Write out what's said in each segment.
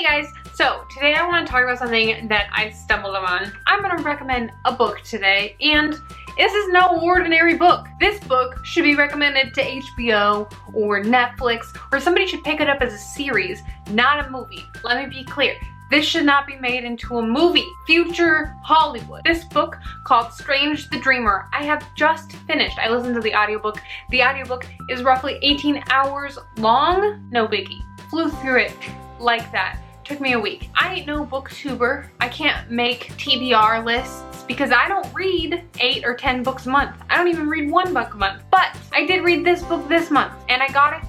Hey guys, so today I want to talk about something that I stumbled on. I'm going to recommend a book today, and this is no ordinary book. This book should be recommended to HBO or Netflix, or somebody should pick it up as a series, not a movie. Let me be clear. This should not be made into a movie. Future Hollywood. This book called Strange the Dreamer, I have just finished. I listened to the audiobook. The audiobook is roughly 18 hours long. No biggie. Flew through it like that. Took me a week. I ain't no booktuber. I can't make TBR lists because I don't read 8 or 10 books a month. I don't even read 1 book a month. But I did read this book this month, and I got it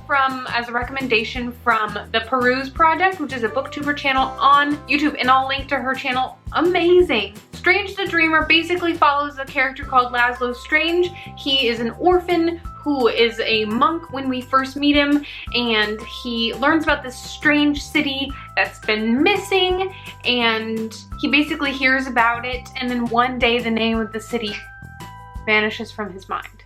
as a recommendation from the Peruse Project, which is a booktuber channel on YouTube, and I'll link to her channel. Amazing. Strange the Dreamer basically follows a character called Laszlo Strange. He is an orphan who is a monk when we first meet him, and he learns about this strange city that's been missing, and he basically hears about it, and then one day the name of the city vanishes from his mind.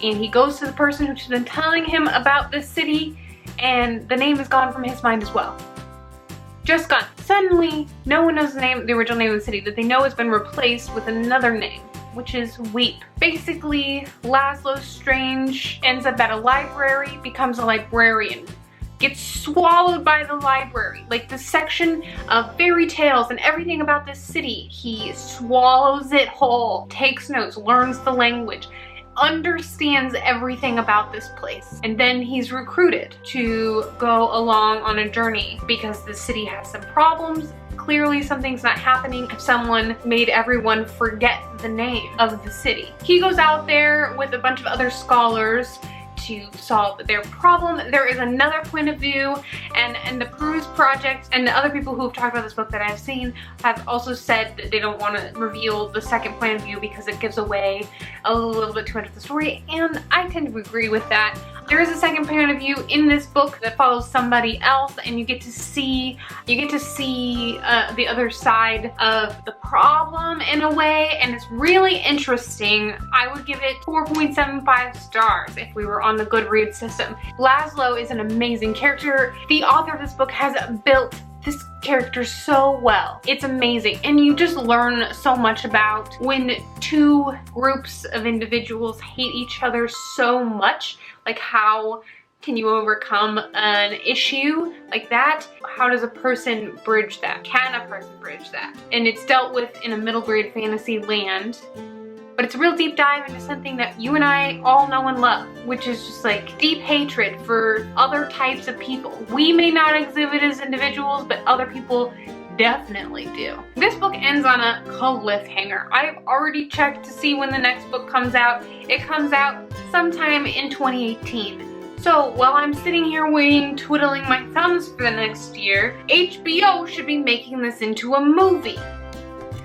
And he goes to the person who's been telling him about this city, and the name is gone from his mind as well. Just gone. Suddenly, no one knows the original name of the city that they know has been replaced with another name, which is Weep. Basically, Laszlo Strange ends up at a library, becomes a librarian, gets swallowed by the library. Like the section of fairy tales and everything about this city, he swallows it whole, takes notes, learns the language, understands everything about this place. And then he's recruited to go along on a journey because the city has some problems. Clearly something's not happening. Someone made everyone forget the name of the city. He goes out there with a bunch of other scholars to solve their problem. There is another point of view, and the Peruse Project and the other people who have talked about this book that I've seen have also said that they don't want to reveal the second point of view because it gives away a little bit too much of the story, and I tend to agree with that. There is a second point of view in this book that follows somebody else, and you get to see the other side of the problem in a way, and it's really interesting. I would give it 4.75 stars if we were on the Goodreads system. Laszlo is an amazing character. The author of this book has built this character so well. It's amazing, and you just learn so much about when two groups of individuals hate each other so much. Like, how can you overcome an issue like that? How does a person bridge that? Can a person bridge that? And it's dealt with in a middle grade fantasy land, but it's a real deep dive into something that you and I all know and love, which is just like deep hatred for other types of people. We may not exhibit as individuals, but other people definitely do. This book ends on a cliffhanger. I've already checked to see when the next book comes out. It comes out sometime in 2018. So while I'm sitting here waiting, twiddling my thumbs for the next year, HBO should be making this into a movie.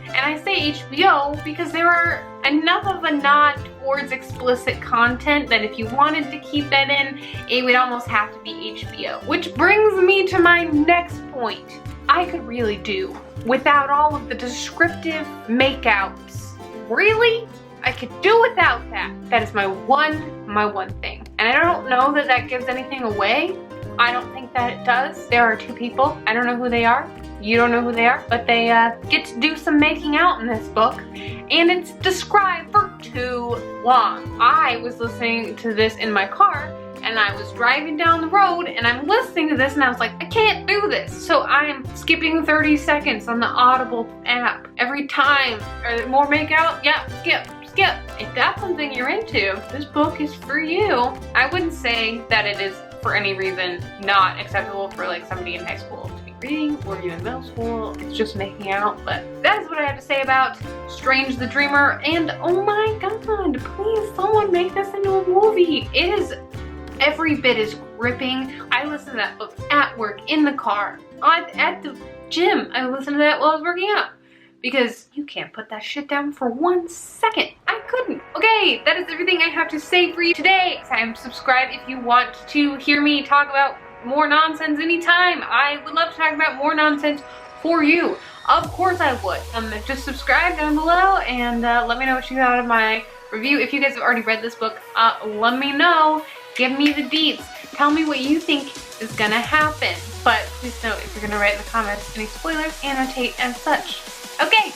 And I say HBO because there are enough of a nod towards explicit content that if you wanted to keep that in, it would almost have to be HBO. Which brings me to my next point. I could really do without all of the descriptive makeouts. Really? I could do without that. That is my one thing. And I don't know that that gives anything away. I don't think that it does. There are two people. I don't know who they are. You don't know who they are, but they get to do some making out in this book, and it's described for too long. I was listening to this in my car, and I was driving down the road, and I'm listening to this, and I was like, I can't do this. So I'm skipping 30 seconds on the Audible app. Every time, more makeout? Yeah, skip. If that's something you're into, this book is for you. I wouldn't say that it is for any reason not acceptable for like somebody in high school to be reading, or you in middle school. It's just making out. But that is what I have to say about Strange the Dreamer. And oh my god, please someone make this into a movie. It is every bit as gripping. I listened to that book at work, in the car, at the gym. I listened to that while I was working out. Because you can't put that shit down for 1 second. I couldn't. Okay, that is everything I have to say for you today. Subscribe if you want to hear me talk about more nonsense anytime. I would love to talk about more nonsense for you. Of course I would. Just subscribe down below and let me know what you thought of my review. If you guys have already read this book, let me know. Give me the deets. Tell me what you think is gonna happen. But please note, if you're gonna write in the comments any spoilers, annotate as such. Okay,